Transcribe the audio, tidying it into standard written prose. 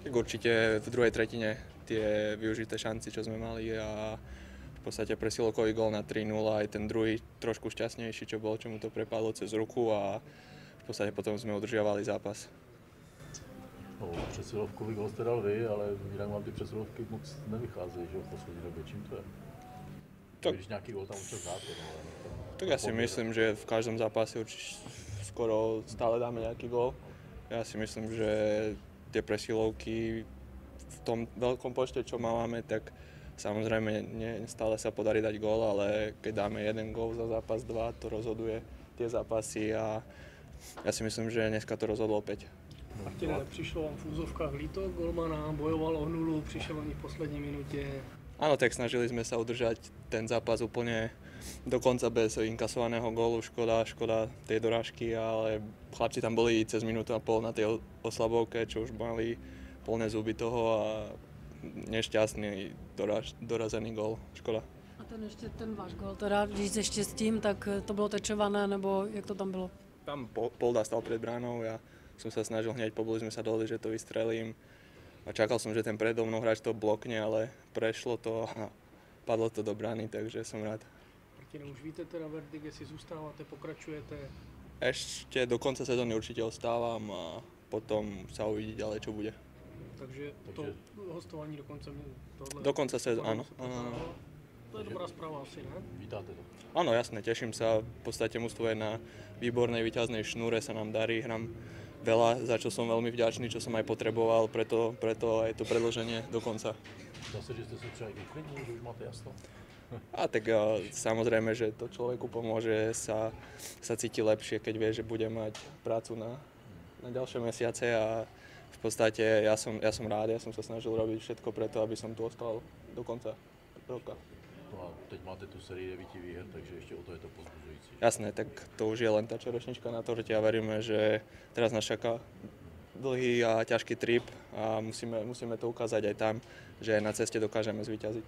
Tak určite v druhej tretine tie využité šanci, čo sme mali a v podstate presilovkový gól na 3-0 aj ten druhý trošku šťastnejší, čo bol, čo mu to prepadlo cez ruku a v podstate potom sme udržiavali zápas. No, přesilovkový gól jste dal vy, ale jinak vám ty přesilovky moc nevycházejí, že v poslední době. Čím to je? Tak, když nějaký gól tam občas dáte, no, ale tak ja si myslím, že v každom zápase určite skoro stále dáme nejaký gól. Ja si myslím, že tie presilovky v tom veľkom počte, čo máme, tak samozrejme stále sa podarí dať gól, ale keď dáme jeden gól za zápas, dva, to rozhoduje tie zápasy a ja si myslím, že dneska to rozhodlo 5. Martine, přišlo vám v úzovkách líto golmana, bojoval o nulu, přišel oni v poslední minutě. Áno, tak snažili sme sa udržať ten zápas úplne dokonca bez inkasovaného gólu. Škoda tej dorážky, ale chlapci tam boli cez minútu a pol na tej oslabovke, čo už mali plné zuby toho a nešťastný dorazený gól. Škoda. A ten váš gól, teda když ještě s tím, tak to bylo tečované, nebo jak to tam bylo? Tam Polda stal pred bránou, ja som sa snažil hneď, poboli sme sa dohodli, že to vystrelím. A čakal som, že ten predo mnou hráč to blokne, ale prešlo to a padlo to do brány, takže som rád. Martine, už víte teda verdikt, jestli zůstáváte, pokračujete? Ešte do konca sezóny určite ostávam a potom sa uvidí ďalej, čo bude. Takže to hostování do konce tohle... Do konca sezóny, áno. To je dobrá správa asi, ne? vítáte to. Áno, jasne, teším sa. V podstate mužstvo je na výbornej víťaznej šnúre, sa nám darí, hram veľa, za čo som veľmi vďačný, čo som aj potreboval, preto aj to predĺženie do konca. Zase, že ste sa třeba aj vyklidnili, že už máte jasno? A tak samozrejme, že to človeku pomôže sa cíti lepšie, keď vie, že bude mať prácu na ďalšie mesiace a v podstate ja som rád, ja som sa snažil robiť všetko preto, aby som tu ostal do konca roka. No a teď máte tu sérii 9 výher, takže ešte o to je to povzbudzujúci. Jasné, tak to už je len tá čerešnička na torte a veríme, že teraz nás čaká dlhý a ťažký trip a musíme to ukázať aj tam, že na ceste dokážeme zvíťaziť.